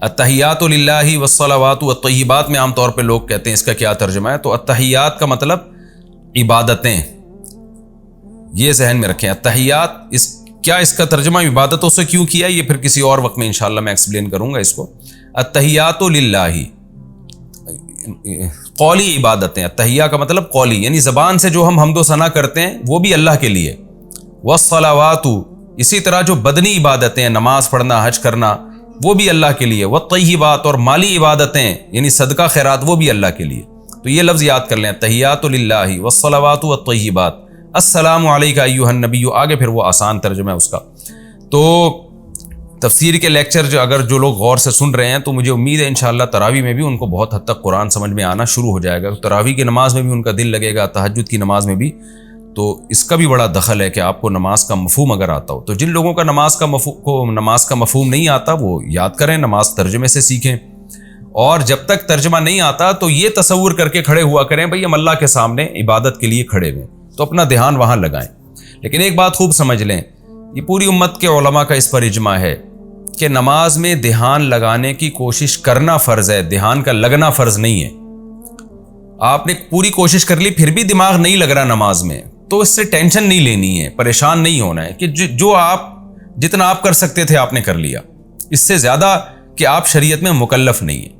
التحیات للہ والصلوات والطیبات میں عام طور پہ لوگ کہتے ہیں اس کا کیا ترجمہ ہے، تو التحیات کا مطلب عبادتیں، یہ ذہن میں رکھیں. التحیات اس کا ترجمہ عبادتوں سے کیوں کیا، یہ پھر کسی اور وقت میں انشاءاللہ میں ایکسپلین کروں گا اس کو. التحیات للہ قولی عبادتیں، التحیہ کا مطلب قولی، یعنی زبان سے جو ہم حمد و ثنا کرتے ہیں وہ بھی اللہ کے لیے. والصلوات، اسی طرح جو بدنی عبادتیں ہیں، نماز پڑھنا، حج کرنا، وہ بھی اللہ کے لیے. والطیبات، اور مالی عبادتیں یعنی صدقہ خیرات، وہ بھی اللہ کے لیے. تو یہ لفظ یاد کر لیں، التحیات للہ والصلوات والطیبات. السلام علیکہ ایھا النبی، آگے پھر وہ آسان ترجمہ ہے اس کا. تو تفسیر کے لیکچر اگر جو لوگ غور سے سن رہے ہیں تو مجھے امید ہے انشاءاللہ تراویح میں بھی ان کو بہت حد تک قرآن سمجھ میں آنا شروع ہو جائے گا. تراویح کی نماز میں بھی ان کا دل لگے گا، تہجد کی نماز میں بھی. تو اس کا بھی بڑا دخل ہے کہ آپ کو نماز کا مفہوم اگر آتا ہو. تو جن لوگوں کا نماز کا مفہوم نہیں آتا وہ یاد کریں، نماز ترجمے سے سیکھیں. اور جب تک ترجمہ نہیں آتا تو یہ تصور کر کے کھڑے ہوا کریں بھئی ہم اللہ کے سامنے عبادت کے لیے کھڑے ہوئے، تو اپنا دھیان وہاں لگائیں. لیکن ایک بات خوب سمجھ لیں، یہ پوری امت کے علماء کا اس پر اجماع ہے کہ نماز میں دھیان لگانے کی کوشش کرنا فرض ہے، دھیان کا لگنا فرض نہیں ہے. آپ نے پوری کوشش کر لی پھر بھی دماغ نہیں لگ رہا نماز میں، تو اس سے ٹینشن نہیں لینی ہے، پریشان نہیں ہونا ہے کہ جو آپ جتنا آپ کر سکتے تھے آپ نے کر لیا، اس سے زیادہ کہ آپ شریعت میں مکلف نہیں ہیں.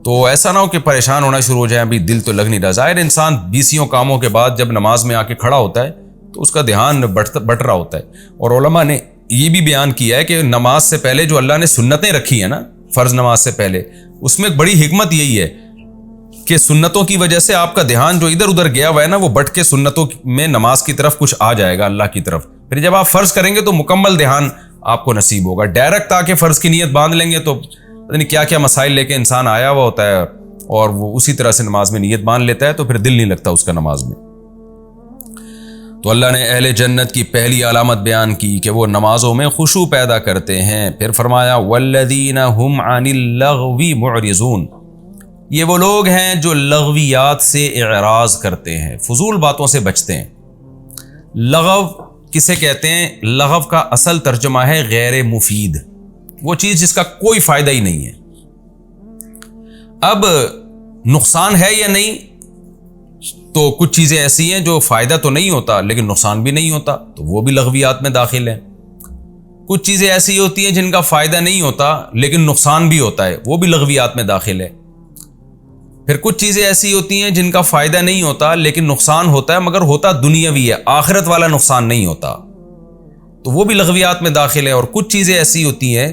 تو ایسا نہ ہو کہ پریشان ہونا شروع ہو جائیں، ابھی دل تو لگ نہیں رہا. ظاہر انسان 20 کاموں کے بعد جب نماز میں آ کے کھڑا ہوتا ہے تو اس کا دھیان بٹ رہا ہوتا ہے. اور علماء نے یہ بھی بیان کیا ہے کہ نماز سے پہلے جو اللہ نے سنتیں رکھی ہیں نا، فرض نماز سے پہلے، اس میں ایک بڑی حکمت یہی ہے کہ سنتوں کی وجہ سے آپ کا دھیان جو ادھر ادھر گیا ہوا ہے نا، وہ بٹ کے سنتوں میں نماز کی طرف کچھ آ جائے گا، اللہ کی طرف. پھر جب آپ فرض کریں گے تو مکمل دھیان آپ کو نصیب ہوگا. ڈائریکٹ آ کے فرض کی نیت باندھ لیں گے تو پتہ نہیں کیا کیا مسائل لے کے انسان آیا ہوا ہوتا ہے اور وہ اسی طرح سے نماز میں نیت باندھ لیتا ہے، تو پھر دل نہیں لگتا اس کا نماز میں. تو اللہ نے اہل جنت کی پہلی علامت بیان کی کہ وہ نمازوں میں خشوع پیدا کرتے ہیں. پھر فرمایا والذین هم عن اللغو معرضون، یہ وہ لوگ ہیں جو لغویات سے اعراض کرتے ہیں، فضول باتوں سے بچتے ہیں. لغو کسے کہتے ہیں؟ لغو کا اصل ترجمہ ہے غیر مفید، وہ چیز جس کا کوئی فائدہ ہی نہیں ہے. اب نقصان ہے یا نہیں؟ تو کچھ چیزیں ایسی ہیں جو فائدہ تو نہیں ہوتا لیکن نقصان بھی نہیں ہوتا، تو وہ بھی لغویات میں داخل ہیں. کچھ چیزیں ایسی ہوتی ہیں جن کا فائدہ نہیں ہوتا لیکن نقصان بھی ہوتا ہے، وہ بھی لغویات میں داخل ہے. پھر کچھ چیزیں ایسی ہوتی ہیں جن کا فائدہ نہیں ہوتا لیکن نقصان ہوتا ہے، مگر ہوتا دنیاوی ہے، آخرت والا نقصان نہیں ہوتا، تو وہ بھی لغویات میں داخل ہے. اور کچھ چیزیں ایسی ہوتی ہیں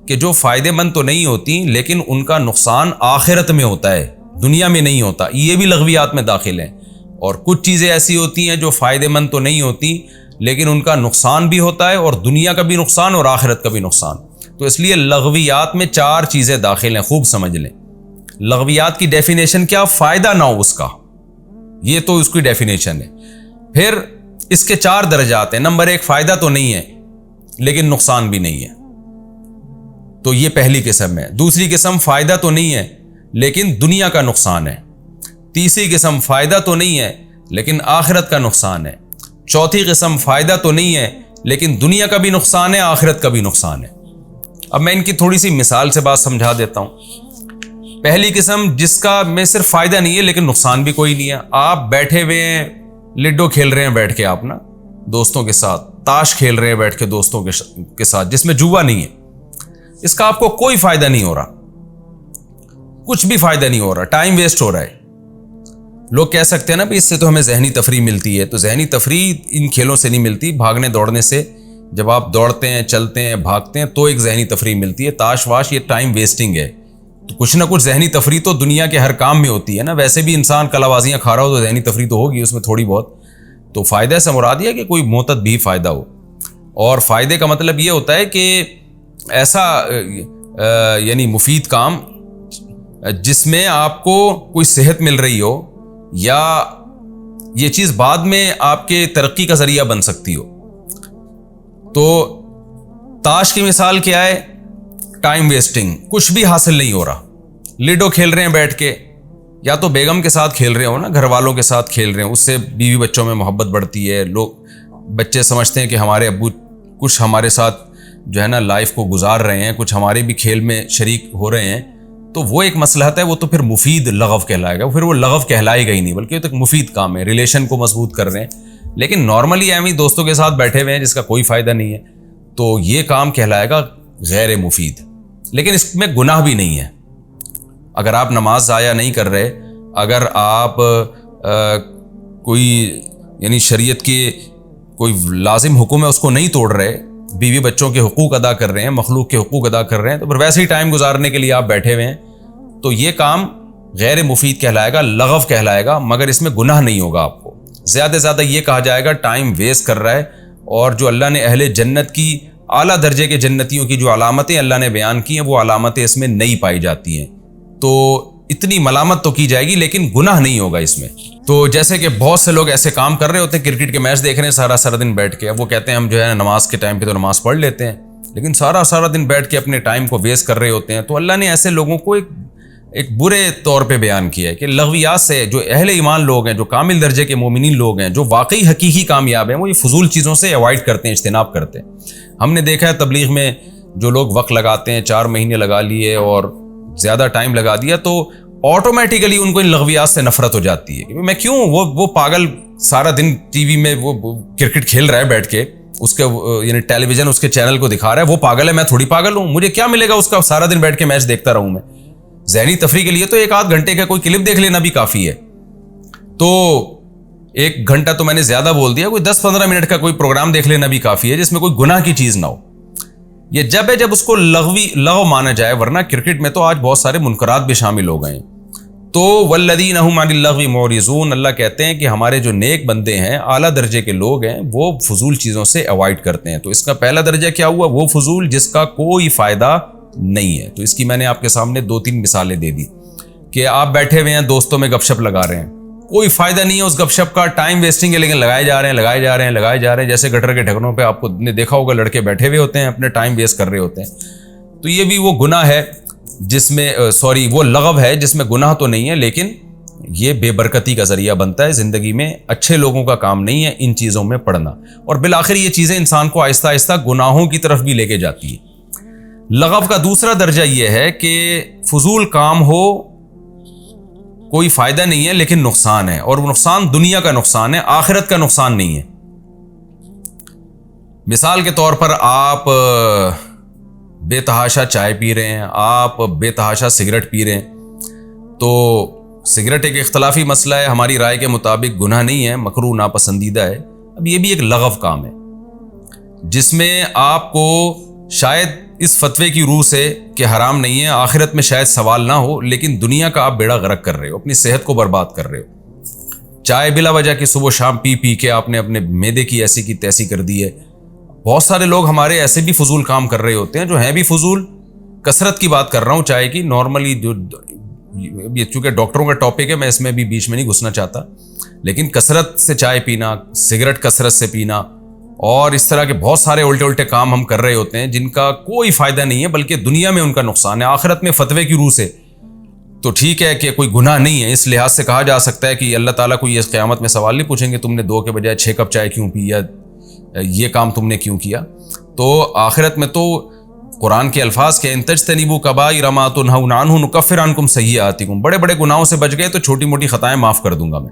کہ جو فائدے مند تو نہیں ہوتی لیکن ان کا نقصان آخرت میں ہوتا ہے، دنیا میں نہیں ہوتا، یہ بھی لغویات میں داخل ہیں. اور کچھ چیزیں ایسی ہوتی ہیں جو فائدے مند تو نہیں ہوتی لیکن ان کا نقصان بھی ہوتا ہے، اور دنیا کا بھی نقصان اور آخرت کا بھی نقصان. تو اس لیے لغویات میں 4 چیزیں داخل ہیں، خوب سمجھ لیں. لغویات کی ڈیفینیشن کیا؟ فائدہ نہ ہو اس کا، یہ تو اس کی ڈیفینیشن ہے. پھر اس کے 4 درجات ہیں. نمبر 1، فائدہ تو نہیں ہے لیکن نقصان بھی نہیں ہے، تو یہ پہلی قسم ہے. دوسری قسم، فائدہ تو نہیں ہے لیکن دنیا کا نقصان ہے. تیسری قسم، فائدہ تو نہیں ہے لیکن آخرت کا نقصان ہے. چوتھی قسم، فائدہ تو نہیں ہے لیکن دنیا کا بھی نقصان ہے، آخرت کا بھی نقصان ہے. اب میں ان کی تھوڑی سی مثال سے بات سمجھا دیتا ہوں. پہلی قسم جس کا میں صرف فائدہ نہیں ہے لیکن نقصان بھی کوئی نہیں ہے. آپ بیٹھے ہوئے ہیں، لڈو کھیل رہے ہیں بیٹھ کے، آپ نا دوستوں کے ساتھ تاش کھیل رہے ہیں بیٹھ کے دوستوں کے ساتھ، جس میں جوا نہیں ہے. اس کا آپ کو کوئی فائدہ نہیں ہو رہا، کچھ بھی فائدہ نہیں ہو رہا، ٹائم ویسٹ ہو رہا ہے. لوگ کہہ سکتے ہیں نا اس سے تو ہمیں ذہنی تفریح ملتی ہے. تو ذہنی تفریح ان کھیلوں سے نہیں ملتی، بھاگنے دوڑنے سے. جب آپ دوڑتے ہیں، چلتے ہیں، بھاگتے ہیں تو ایک ذہنی تفریح ملتی ہے. تاش واش یہ ٹائم ویسٹنگ ہے. تو کچھ نہ کچھ ذہنی تفریح تو دنیا کے ہر کام میں ہوتی ہے نا. ویسے بھی انسان کلا بازیاں کھا رہا ہو تو ذہنی تفریح تو ہوگی اس میں تھوڑی بہت. تو فائدہ سے مراد یہ کہ کوئی معتد بھی فائدہ ہو. اور فائدے کا مطلب یہ ہوتا ہے کہ ایسا یعنی مفید کام جس میں آپ کو کوئی صحت مل رہی ہو، یا یہ چیز بعد میں آپ کے ترقی کا ذریعہ بن سکتی ہو. تو تاش کی مثال کیا ہے؟ ٹائم ویسٹنگ، کچھ بھی حاصل نہیں ہو رہا. لڈو کھیل رہے ہیں بیٹھ کے، یا تو بیگم کے ساتھ کھیل رہے ہو نا، گھر والوں کے ساتھ کھیل رہے ہیں، اس سے بیوی بچوں میں محبت بڑھتی ہے. لوگ بچے سمجھتے ہیں کہ ہمارے ابو کچھ ہمارے ساتھ جو ہے نا لائف کو گزار رہے ہیں, کچھ ہمارے بھی کھیل میں شریک ہو رہے ہیں, تو وہ ایک مصلحت ہے, وہ تو پھر مفید لغو کہلائے گا, پھر وہ لغو کہلائے گا ہی نہیں, بلکہ وہ تو ایک مفید کام ہے, ریلیشن کو مضبوط کر رہے ہیں. لیکن نارملی ایویں دوستوں کے ساتھ بیٹھے ہوئے ہیں جس کا کوئی فائدہ نہیں ہے, تو یہ کام کہلائے گا غیر مفید. لیکن اس میں گناہ بھی نہیں ہے. اگر آپ نماز ضائع نہیں کر رہے, اگر آپ کوئی یعنی شریعت کے کوئی لازم حکم ہے اس کو نہیں توڑ رہے, بیوی بچوں کے حقوق ادا کر رہے ہیں, مخلوق کے حقوق ادا کر رہے ہیں, تو پھر ویسے ہی ٹائم گزارنے کے لیے آپ بیٹھے ہوئے ہیں, تو یہ کام غیر مفید کہلائے گا, لغو کہلائے گا, مگر اس میں گناہ نہیں ہوگا. آپ کو زیادہ سے زیادہ یہ کہا جائے گا ٹائم ویسٹ کر رہا ہے. اور جو اللہ نے اہل جنت کی اعلیٰ درجے کے جنتیوں کی جو علامتیں اللہ نے بیان کی ہیں, وہ علامتیں اس میں نہیں پائی جاتی ہیں, تو اتنی ملامت تو کی جائے گی لیکن گناہ نہیں ہوگا اس میں. تو جیسے کہ بہت سے لوگ ایسے کام کر رہے ہوتے ہیں, کرکٹ کے میچ دیکھ رہے ہیں سارا دن بیٹھ کے, اب وہ کہتے ہیں ہم جو ہے نماز کے ٹائم پہ تو نماز پڑھ لیتے ہیں, لیکن سارا دن بیٹھ کے اپنے ٹائم کو ویسٹ کر رہے ہوتے ہیں. تو اللہ نے ایسے لوگوں کو ایک برے طور پہ بیان کیا ہے کہ لغویات سے جو اہل ایمان لوگ ہیں, جو کامل درجے کے مومنین لوگ ہیں, جو واقعی حقیقی کامیاب ہیں, وہ یہ فضول چیزوں سے اوائڈ کرتے ہیں, اجتناب کرتے ہیں. ہم نے دیکھا ہے تبلیغ میں جو لوگ وقت لگاتے ہیں, 4 مہینے لگا لیے اور زیادہ ٹائم لگا دیا, تو آٹومیٹیکلی ان کو ان لغویات سے نفرت ہو جاتی ہے کہ میں کیوں, وہ پاگل سارا دن ٹی وی میں وہ کرکٹ کھیل رہا ہے بیٹھ کے, اس کے یعنی ٹیلی ویژن اس کے چینل کو دکھا رہا ہے, وہ پاگل ہے, میں تھوڑی پاگل ہوں, مجھے کیا ملے گا اس کا سارا دن بیٹھ کے میچ دیکھتا رہوں میں. ذہنی تفریح کے لیے تو 1-8 گھنٹے کا کوئی کلپ دیکھ لینا بھی کافی ہے. تو 1 گھنٹہ تو میں نے زیادہ بول دیا, کوئی 10-15 منٹ کا کوئی پروگرام دیکھ لینا بھی کافی ہے جس میں کوئی گناہ کی چیز نہ ہو. یہ جب اس کو لغو مانا جائے, ورنہ کرکٹ میں تو آج بہت سارے منکرات بھی شامل ہو گئے ہیں. تو والذین هم عن اللغو معرضون, اللہ کہتے ہیں کہ ہمارے جو نیک بندے ہیں, اعلیٰ درجے کے لوگ ہیں, وہ فضول چیزوں سے اوائڈ کرتے ہیں. تو اس کا پہلا درجہ کیا ہوا, وہ فضول جس کا کوئی فائدہ نہیں ہے. تو اس کی میں نے آپ کے سامنے 2-3 مثالیں دے دی کہ آپ بیٹھے ہوئے ہیں, دوستوں میں گپ شپ لگا رہے ہیں, کوئی فائدہ نہیں ہے اس گپ شپ کا, ٹائم ویسٹنگ ہے, لیکن لگائے جا رہے ہیں. جیسے گٹر کے ڈھکنوں پہ آپ کو نے دیکھا ہوگا لڑکے بیٹھے ہوئے ہوتے ہیں, اپنے ٹائم ویسٹ کر رہے ہوتے ہیں. تو یہ بھی وہ گناہ ہے جس میں وہ لغو ہے جس میں گناہ تو نہیں ہے, لیکن یہ بے برکتی کا ذریعہ بنتا ہے زندگی میں. اچھے لوگوں کا کام نہیں ہے ان چیزوں میں پڑنا, اور بالآخر یہ چیزیں انسان کو آہستہ آہستہ گناہوں کی طرف بھی لے کے جاتی ہے. لغو کا دوسرا درجہ یہ ہے کہ فضول کام ہو, کوئی فائدہ نہیں ہے لیکن نقصان ہے, اور وہ نقصان دنیا کا نقصان ہے, آخرت کا نقصان نہیں ہے. مثال کے طور پر آپ بے تحاشا چائے پی رہے ہیں, آپ بے تحاشا سگریٹ پی رہے ہیں. تو سگریٹ ایک اختلافی مسئلہ ہے, ہماری رائے کے مطابق گناہ نہیں ہے, مکروہ ناپسندیدہ ہے. اب یہ بھی ایک لغو کام ہے جس میں آپ کو شاید اس فتوے کی روح سے کہ حرام نہیں ہے, آخرت میں شاید سوال نہ ہو, لیکن دنیا کا آپ بیڑا غرق کر رہے ہو, اپنی صحت کو برباد کر رہے ہو. چائے بلا وجہ کی صبح شام پی کے آپ نے اپنے معدے کی ایسی کی تیسی کر دی ہے. بہت سارے لوگ ہمارے ایسے بھی فضول کام کر رہے ہوتے ہیں جو ہیں بھی فضول. کثرت کی بات کر رہا ہوں چائے کی, نارملی جو یہ چونکہ ڈاکٹروں کا ٹاپک ہے میں اس میں بھی بیچ میں نہیں گھسنا چاہتا, لیکن کثرت سے چائے پینا, سگریٹ کثرت سے پینا, اور اس طرح کے بہت سارے الٹے کام ہم کر رہے ہوتے ہیں جن کا کوئی فائدہ نہیں ہے, بلکہ دنیا میں ان کا نقصان ہے, آخرت میں فتوے کی روح سے تو ٹھیک ہے کہ کوئی گناہ نہیں ہے. اس لحاظ سے کہا جا سکتا ہے کہ اللہ تعالیٰ کو یہ قیامت میں سوال نہیں پوچھیں گے تم نے 2 کے بجائے 6 کپ چائے کیوں پی, یا یہ کام تم نے کیوں کیا. تو آخرت میں تو قرآن کے الفاظ کے ان تجتنبوا کبائر ما تنہون عنہ نکفر عنکم سیئاتکم, بڑے بڑے گناہوں سے بچ گئے تو چھوٹی موٹی خطائیں معاف کر دوں گا میں.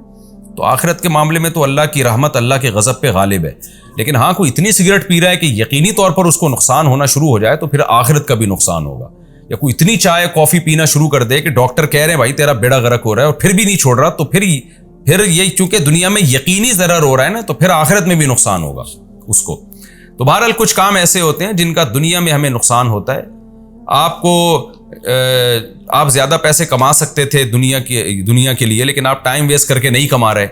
تو آخرت کے معاملے میں تو اللہ کی رحمت اللہ کے غضب پہ غالب ہے. لیکن ہاں کوئی اتنی سگریٹ پی رہا ہے کہ یقینی طور پر اس کو نقصان ہونا شروع ہو جائے تو پھر آخرت کا بھی نقصان ہوگا. یا کوئی اتنی چائے کافی پینا شروع کر دے کہ ڈاکٹر کہہ رہے ہیں بھائی تیرا بیڑا غرق ہو رہا ہے, اور پھر بھی نہیں چھوڑ رہا, تو پھر یہ چونکہ دنیا میں یقینی ضرر ہو رہا ہے نا, تو پھر آخرت میں بھی نقصان ہوگا اس کو. تو بہرحال کچھ کام ایسے ہوتے ہیں جن کا دنیا میں ہمیں نقصان ہوتا ہے. آپ زیادہ پیسے کما سکتے تھے دنیا کے لیے, لیکن آپ ٹائم ویسٹ کر کے نہیں کما رہے,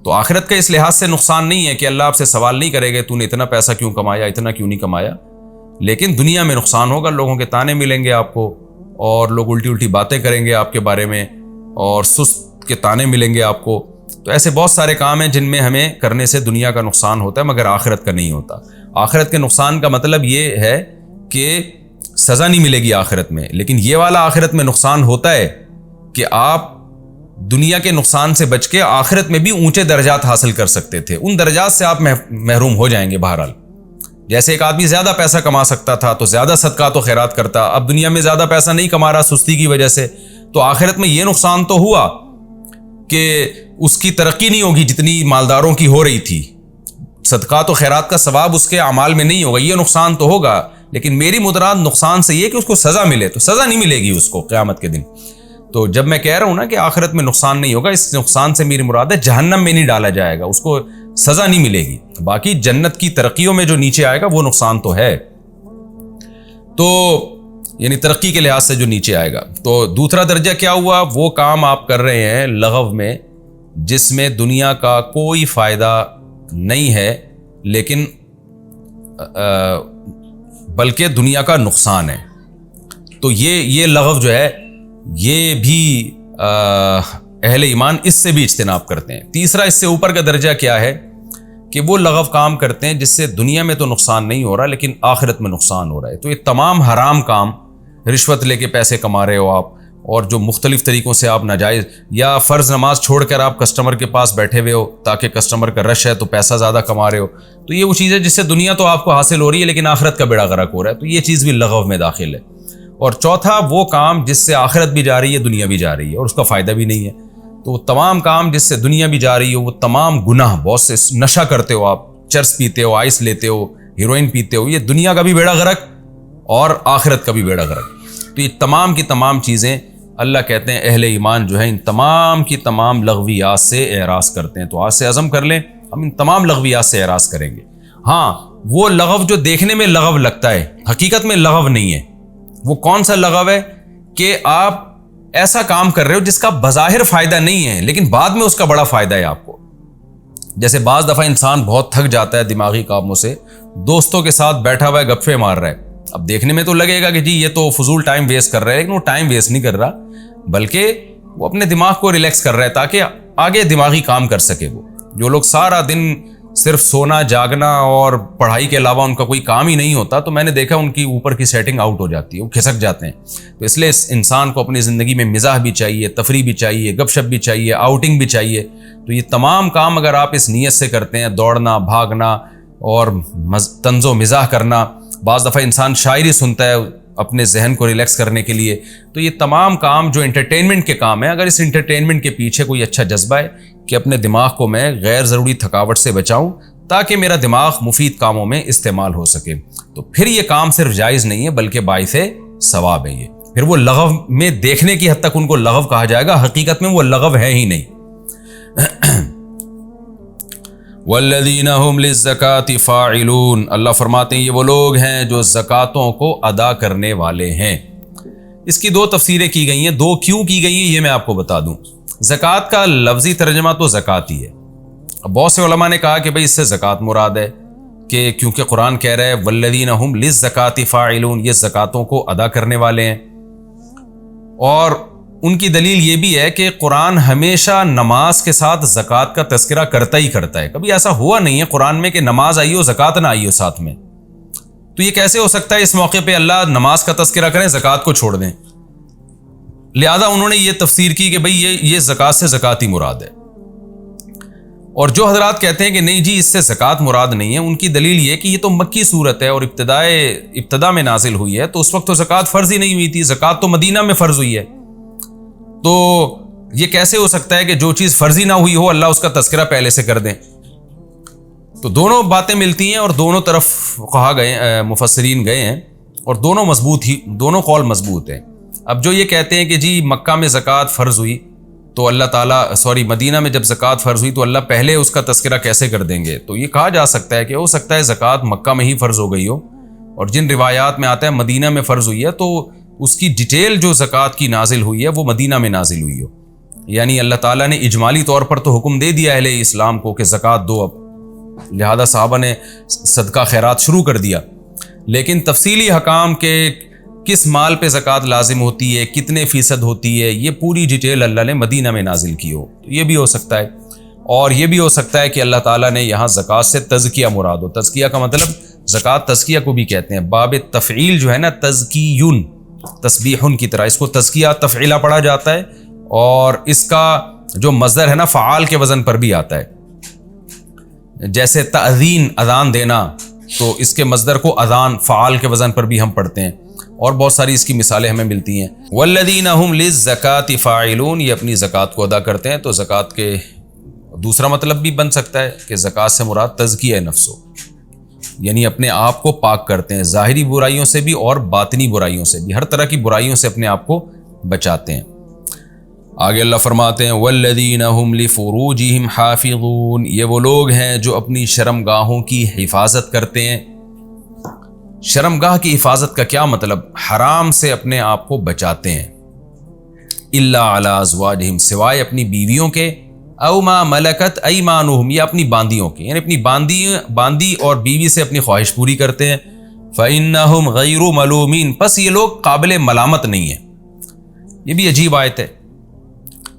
تو آخرت کا اس لحاظ سے نقصان نہیں ہے کہ اللہ آپ سے سوال نہیں کرے گا تو نے اتنا پیسہ کیوں کمایا, اتنا کیوں نہیں کمایا. لیکن دنیا میں نقصان ہوگا, لوگوں کے تانے ملیں گے آپ کو, اور لوگ الٹی باتیں کریں گے آپ کے بارے میں, اور سست کے تانے ملیں گے آپ کو. تو ایسے بہت سارے کام ہیں جن میں ہمیں کرنے سے دنیا کا نقصان ہوتا ہے, مگر آخرت کا نہیں ہوتا. آخرت کے نقصان کا مطلب یہ ہے کہ سزا نہیں ملے گی آخرت میں, لیکن یہ والا آخرت میں نقصان ہوتا ہے کہ آپ دنیا کے نقصان سے بچ کے آخرت میں بھی اونچے درجات حاصل کر سکتے تھے. ان درجات سے آپ محروم ہو جائیں گے بہرحال, جیسے ایک آدمی زیادہ پیسہ کما سکتا تھا تو زیادہ صدقات و خیرات کرتا، اب دنیا میں زیادہ پیسہ نہیں کما رہا سستی کی وجہ سے، تو آخرت میں یہ نقصان تو ہوا کہ اس کی ترقی نہیں ہوگی جتنی مالداروں کی ہو رہی تھی، صدقات و خیرات کا ثواب اس کے اعمال میں نہیں ہوگا، یہ نقصان تو ہوگا، لیکن میری مراد نقصان سے یہ کہ اس کو سزا ملے، تو سزا نہیں ملے گی اس کو قیامت کے دن۔ تو جب میں کہہ رہا ہوں نا کہ آخرت میں نقصان نہیں ہوگا، اس نقصان سے میری مراد ہے جہنم میں نہیں ڈالا جائے گا، اس کو سزا نہیں ملے گی، باقی جنت کی ترقیوں میں جو نیچے آئے گا وہ نقصان تو ہے، تو یعنی ترقی کے لحاظ سے جو نیچے آئے گا۔ تو دوسرا درجہ کیا ہوا؟ وہ کام آپ کر رہے ہیں لغو میں جس میں دنیا کا کوئی فائدہ نہیں ہے، لیکن بلکہ دنیا کا نقصان ہے، تو یہ لغو جو ہے یہ بھی اہل ایمان اس سے بھی اجتناب کرتے ہیں۔ تیسرا اس سے اوپر کا درجہ کیا ہے کہ وہ لغو کام کرتے ہیں جس سے دنیا میں تو نقصان نہیں ہو رہا لیکن آخرت میں نقصان ہو رہا ہے، تو یہ تمام حرام کام، رشوت لے کے پیسے کما رہے ہو آپ، اور جو مختلف طریقوں سے آپ ناجائز، یا فرض نماز چھوڑ کر آپ کسٹمر کے پاس بیٹھے ہوئے ہو تاکہ کسٹمر کا رش ہے تو پیسہ زیادہ کما رہے ہو، تو یہ وہ چیز ہے جس سے دنیا تو آپ کو حاصل ہو رہی ہے لیکن آخرت کا بیڑا غرق ہو رہا ہے، تو یہ چیز بھی لغو میں داخل ہے۔ اور چوتھا وہ کام جس سے آخرت بھی جا رہی ہے دنیا بھی جا رہی ہے اور اس کا فائدہ بھی نہیں ہے، تو تمام کام جس سے دنیا بھی جا رہی ہو، وہ تمام گناہ، بہت سے نشہ کرتے ہو آپ، چرس پیتے ہو، آئس لیتے ہو، ہیروئن پیتے ہو، یہ دنیا کا بھی بیڑا غرق اور آخرت کا بھی بیڑا غرق، تو یہ تمام کی تمام چیزیں اللہ کہتے ہیں اہل ایمان جو ہے ان تمام کی تمام لغویات سے اعراض کرتے ہیں۔ تو آج سے عزم کر لیں ہم ان تمام لغویات سے اعراض کریں گے۔ ہاں وہ لغو جو دیکھنے میں لغو لگتا ہے حقیقت میں لغو نہیں ہے، وہ کون سا لغو ہے کہ آپ ایسا کام کر رہے ہو جس کا بظاہر فائدہ نہیں ہے لیکن بعد میں اس کا بڑا فائدہ ہے آپ کو۔ جیسے بعض دفعہ انسان بہت تھک جاتا ہے دماغی کاموں سے، دوستوں کے ساتھ بیٹھا ہوا ہے گپے مار رہا ہے، اب دیکھنے میں تو لگے گا کہ جی یہ تو فضول ٹائم ویسٹ کر رہا ہے، لیکن وہ ٹائم ویسٹ نہیں کر رہا بلکہ وہ اپنے دماغ کو ریلیکس کر رہا ہے تاکہ آگے دماغی کام کر سکے۔ وہ جو لوگ سارا دن صرف سونا جاگنا اور پڑھائی کے علاوہ ان کا کوئی کام ہی نہیں ہوتا، تو میں نے دیکھا ان کی اوپر کی سیٹنگ آؤٹ ہو جاتی ہے، وہ کھسک جاتے ہیں۔ تو اس لیے انسان کو اپنی زندگی میں مزاح بھی چاہیے، تفریح بھی چاہیے، گپ شپ بھی چاہیے، آؤٹنگ بھی چاہیے، تو یہ تمام کام اگر آپ اس نیت سے کرتے ہیں، دوڑنا، بھاگنا اور طنز و مزاح کرنا، بعض دفعہ انسان شاعری سنتا ہے اپنے ذہن کو ریلیکس کرنے کے لیے، تو یہ تمام کام جو انٹرٹینمنٹ کے کام ہیں، اگر اس انٹرٹینمنٹ کے پیچھے کوئی اچھا جذبہ ہے کہ اپنے دماغ کو میں غیر ضروری تھکاوٹ سے بچاؤں تاکہ میرا دماغ مفید کاموں میں استعمال ہو سکے، تو پھر یہ کام صرف جائز نہیں ہے بلکہ باعث ثواب ہے۔ یہ پھر وہ لغو میں دیکھنے کی حد تک ان کو لغو کہا جائے گا، حقیقت میں وہ لغو ہے ہی نہیں۔ والذین هم للزکاة فاعلون، اللہ فرماتے ہیں یہ وہ لوگ ہیں جو زکاتوں کو ادا کرنے والے ہیں۔ اس کی دو تفسیریں کی گئی ہیں، دو کیوں کی گئی ہیں یہ میں آپ کو بتا دوں۔ زکوٰۃ کا لفظی ترجمہ تو زکات ہی ہے، اب بہت سے علماء نے کہا کہ بھئی اس سے زکات مراد ہے، کہ کیونکہ قرآن کہہ رہا ہے والذین هم للزکاة فاعلون، یہ زکاتوں کو ادا کرنے والے ہیں، اور ان کی دلیل یہ بھی ہے کہ قرآن ہمیشہ نماز کے ساتھ زکوٰۃ کا تذکرہ کرتا ہی کرتا ہے، کبھی ایسا ہوا نہیں ہے قرآن میں کہ نماز آئی ہو زکوٰۃ نہ آئی ہو ساتھ میں، تو یہ کیسے ہو سکتا ہے اس موقع پہ اللہ نماز کا تذکرہ کریں زکوٰۃ کو چھوڑ دیں؟ لہذا انہوں نے یہ تفسیر کی کہ بھئی یہ زکوٰۃ سے زکوٰۃ ہی مراد ہے، اور جو حضرات کہتے ہیں کہ نہیں جی اس سے زکوٰۃ مراد نہیں ہے، ان کی دلیل یہ کہ یہ تو مکی صورت ہے اور ابتدا میں نازل ہوئی ہے، تو اس وقت تو زکوٰۃ فرض ہی نہیں ہوئی تھی، زکوٰۃ تو مدینہ میں فرض ہوئی ہے، تو یہ کیسے ہو سکتا ہے کہ جو چیز فرضی نہ ہوئی ہو اللہ اس کا تذکرہ پہلے سے کر دیں؟ تو دونوں باتیں ملتی ہیں اور دونوں طرف کہا گئے مفسرین گئے ہیں اور دونوں قول مضبوط ہیں۔ اب جو یہ کہتے ہیں کہ جی مکہ میں زکوٰۃ فرض ہوئی تو اللہ تعالیٰ مدینہ میں جب زکوٰۃ فرض ہوئی تو اللہ پہلے اس کا تذکرہ کیسے کر دیں گے؟ تو یہ کہا جا سکتا ہے کہ ہو سکتا ہے زکوٰۃ مکہ میں ہی فرض ہو گئی ہو، اور جن روایات میں آتا ہے مدینہ میں فرض ہوئی ہے تو اس کی ڈیٹیل جو زکوٰۃ کی نازل ہوئی ہے وہ مدینہ میں نازل ہوئی ہو، یعنی اللہ تعالیٰ نے اجمالی طور پر تو حکم دے دیا اہل اسلام کو کہ زکوٰۃ دو، اب لہذا صحابہ نے صدقہ خیرات شروع کر دیا، لیکن تفصیلی حکام کے کس مال پہ زکوٰۃ لازم ہوتی ہے، کتنے فیصد ہوتی ہے، یہ پوری ڈیٹیل اللہ نے مدینہ میں نازل کی ہو، تو یہ بھی ہو سکتا ہے، اور یہ بھی ہو سکتا ہے کہ اللہ تعالیٰ نے یہاں زکوٰۃ سے تزکیہ مراد ہو۔ تزکیہ کا مطلب زکوٰۃ تزکیہ کو بھی کہتے ہیں، باب تفعیل جو ہے نا تزکیون، تسبیحن کی طرح اس کو تزکیہ تفعیلہ پڑھا جاتا ہے، اور اس کا جو مصدر ہے نا فعال کے وزن پر بھی آتا ہے، جیسے تأذین اذان دینا، تو اس کے مصدر کو اذان فعال کے وزن پر بھی ہم پڑھتے ہیں، اور بہت ساری اس کی مثالیں ہمیں ملتی ہیں۔ والذین هم للزکاۃ فاعلون، یہ اپنی زکوٰۃ کو ادا کرتے ہیں۔ تو زکوٰۃ کے دوسرا مطلب بھی بن سکتا ہے کہ زکوٰۃ سے مراد تزکیہ نفس ہو، یعنی اپنے آپ کو پاک کرتے ہیں ظاہری برائیوں سے بھی اور باطنی برائیوں سے بھی، ہر طرح کی برائیوں سے اپنے آپ کو بچاتے ہیں۔ آگے اللہ فرماتے ہیں والذین هم لفروجہم حافظون، یہ وہ لوگ ہیں جو اپنی شرمگاہوں کی حفاظت کرتے ہیں۔ شرمگاہ کی حفاظت کا کیا مطلب؟ حرام سے اپنے آپ کو بچاتے ہیں۔ الا علی ازواجہم، سوائے اپنی بیویوں کے، او ما ملکت ایمانہم، یا اپنی باندیوں کے، یعنی اپنی باندی اور بیوی سے اپنی خواہش پوری کرتے ہیں۔ فإنہم غیر ملومین، پس یہ لوگ قابل ملامت نہیں ہیں۔ یہ بھی عجیب آیت ہے۔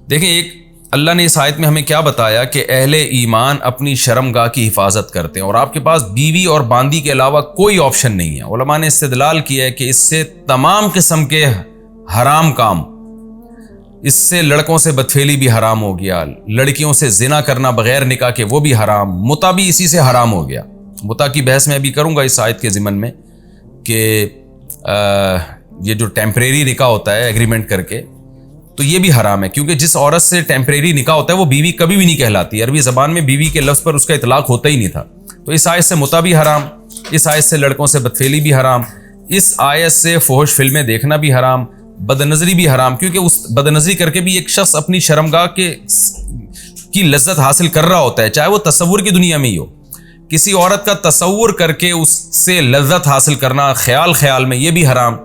دیکھیں، ایک اللہ نے اس آیت میں ہمیں کیا بتایا کہ اہل ایمان اپنی شرمگاہ کی حفاظت کرتے ہیں، اور آپ کے پاس بیوی اور باندی کے علاوہ کوئی آپشن نہیں ہے۔ علماء نے استدلال کیا ہے کہ اس سے تمام قسم کے حرام کام، اس سے لڑکوں سے بدفعلی بھی حرام ہو گیا، لڑکیوں سے زنا کرنا بغیر نکاح کے وہ بھی حرام، متع بھی اسی سے حرام ہو گیا۔ متع کی بحث میں ابھی کروں گا اس آیت کے ضمن میں کہ یہ جو ٹیمپریری نکاح ہوتا ہے ایگریمنٹ کر کے، تو یہ بھی حرام ہے، کیونکہ جس عورت سے ٹیمپریری نکاح ہوتا ہے وہ بیوی کبھی بھی نہیں کہلاتی۔ عربی زبان میں بیوی کے لفظ پر اس کا اطلاق ہوتا ہی نہیں تھا۔ تو اس آیت سے متع بھی حرام، اس آیت سے لڑکوں سے بدفعلی بھی حرام، اس آیت سے فحش فلمیں دیکھنا بھی حرام، بدنظری بھی حرام، کیونکہ اس بدنظری کر کے بھی ایک شخص اپنی شرمگاہ کی لذت حاصل کر رہا ہوتا ہے، چاہے وہ تصور کی دنیا میں ہی ہو۔ کسی عورت کا تصور کر کے اس سے لذت حاصل کرنا خیال میں، یہ بھی حرام۔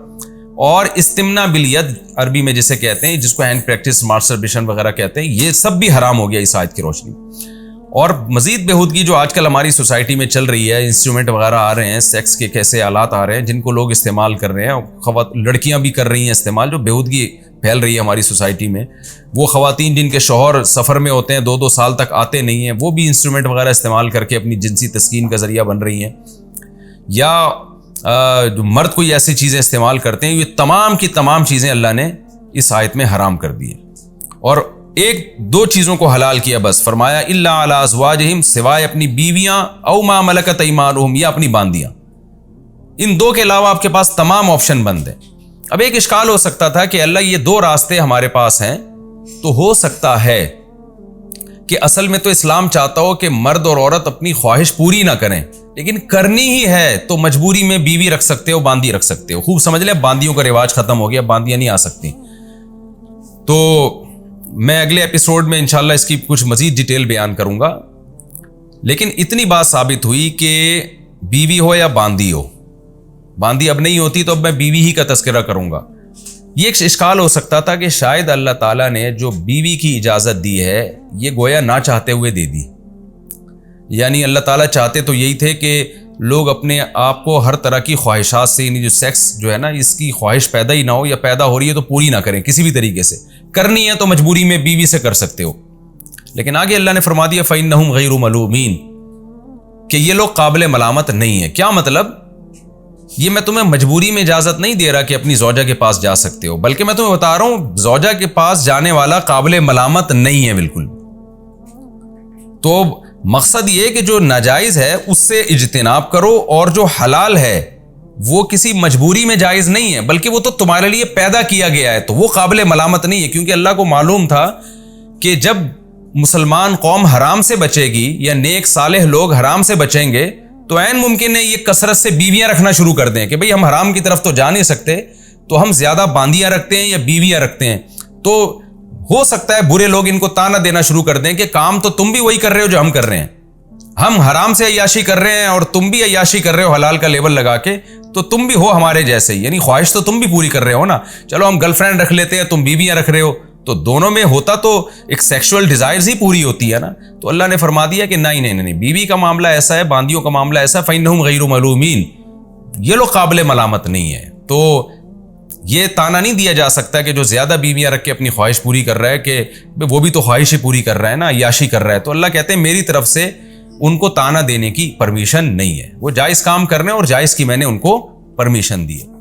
اور استمنا بالید عربی میں جسے کہتے ہیں، جس کو ہینڈ پریکٹس، ماسٹربیشن وغیرہ کہتے ہیں، یہ سب بھی حرام ہو گیا اس آیت کی روشنی۔ اور مزید بےہودگی جو آج کل ہماری سوسائٹی میں چل رہی ہے، انسٹرومنٹ وغیرہ آ رہے ہیں، سیکس کے کیسے آلات آ رہے ہیں جن کو لوگ استعمال کر رہے ہیں، لڑکیاں بھی کر رہی ہیں استعمال، جو بےہودگی پھیل رہی ہے ہماری سوسائٹی میں۔ وہ خواتین جن کے شوہر سفر میں ہوتے ہیں، 2 سال تک آتے نہیں ہیں، وہ بھی انسٹرومنٹ وغیرہ استعمال کر کے اپنی جنسی تسکین کا ذریعہ بن رہی ہیں، یا جو مرد کوئی ایسی چیزیں استعمال کرتے ہیں۔ یہ تمام کی تمام چیزیں اللہ نے اس آیت میں حرام کر دی ہیں، اور 1-2 چیزوں کو حلال کیا بس، فرمایا الا علی ازواجہم، سوائے اپنی بیویاں، او ما ملکت ایمانہم، یا اپنی باندیاں۔ ان 2 کے علاوہ آپ کے پاس تمام آپشن بند ہیں۔ اب ایک اشکال ہو سکتا تھا کہ اللہ یہ 2 راستے ہمارے پاس ہیں، تو ہو سکتا ہے کہ اصل میں تو اسلام چاہتا ہو کہ مرد اور عورت اپنی خواہش پوری نہ کریں، لیکن کرنی ہی ہے تو مجبوری میں بیوی رکھ سکتے ہو، باندی رکھ سکتے ہو۔ خوب سمجھ لیں، باندیوں کا رواج ختم ہو گیا، باندیاں نہیں آ سکتی۔ تو میں اگلے ایپیسوڈ میں انشاءاللہ اس کی کچھ مزید ڈیٹیل بیان کروں گا، لیکن اتنی بات ثابت ہوئی کہ بیوی ہو یا باندی ہو، باندی اب نہیں ہوتی تو اب میں بیوی ہی کا تذکرہ کروں گا۔ یہ ایک اشکال ہو سکتا تھا کہ شاید اللہ تعالیٰ نے جو بیوی کی اجازت دی ہے یہ گویا نہ چاہتے ہوئے دے دی، یعنی اللہ تعالیٰ چاہتے تو یہی تھے کہ لوگ اپنے آپ کو ہر طرح کی خواہشات سے، یعنی جو سیکس جو ہے نا، اس کی خواہش پیدا ہی نہ ہو، یا پیدا ہو رہی ہے تو پوری نہ کریں کسی بھی طریقے سے۔ کرنی ہے تو مجبوری میں بیوی سے کر سکتے ہو، لیکن آگے اللہ نے فرما دیا فإنہم غیر ملومین، کہ یہ لوگ قابل ملامت نہیں ہیں۔ کیا مطلب؟ یہ میں تمہیں مجبوری میں اجازت نہیں دے رہا کہ اپنی زوجہ کے پاس جا سکتے ہو، بلکہ میں تمہیں بتا رہا ہوں زوجہ کے پاس جانے والا قابل ملامت نہیں ہے بالکل۔ تو مقصد یہ کہ جو ناجائز ہے اس سے اجتناب کرو، اور جو حلال ہے وہ کسی مجبوری میں جائز نہیں ہے، بلکہ وہ تو تمہارے لیے پیدا کیا گیا ہے، تو وہ قابل ملامت نہیں ہے، کیونکہ اللہ کو معلوم تھا کہ جب مسلمان قوم حرام سے بچے گی یا نیک صالح لوگ حرام سے بچیں گے تو عین ممکن ہے یہ کثرت سے بیویاں رکھنا شروع کر دیں کہ بھئی ہم حرام کی طرف تو جا نہیں سکتے، تو ہم زیادہ باندیاں رکھتے ہیں یا بیویاں رکھتے ہیں۔ تو ہو سکتا ہے برے لوگ ان کو تانا دینا شروع کر دیں کہ کام تو تم بھی وہی کر رہے ہو جو ہم کر رہے ہیں، ہم حرام سے عیاشی کر رہے ہیں اور تم بھی عیاشی کر رہے ہو حلال کا لیبل لگا کے، تو تم بھی ہو ہمارے جیسے ہی، یعنی خواہش تو تم بھی پوری کر رہے ہو نا، چلو ہم گرل فرینڈ رکھ لیتے ہیں، تم بیویاں رکھ رہے ہو، تو دونوں میں ہوتا تو ایک سیکشول ڈیزائرز ہی پوری ہوتی ہے نا۔ تو اللہ نے فرما دیا کہ نہیں، بیوی کا معاملہ ایسا ہے، باندیوں کا معاملہ ایسا، فإنہم غیر ملومین، یہ لوگ قابل ملامت نہیں ہے۔ تو یہ تانا نہیں دیا جا سکتا کہ جو زیادہ بیویاں رکھ کے اپنی خواہش پوری کر رہا ہے کہ وہ بھی تو خواہش ہی پوری کر رہا ہے نا، عیاشی کر رہا ہے۔ تو اللہ کہتے ہیں میری طرف سے ان کو تانا دینے کی پرمیشن نہیں ہے، وہ جائز کام کر رہے ہیں اور جائز کی میں نے ان کو پرمیشن دی ہے۔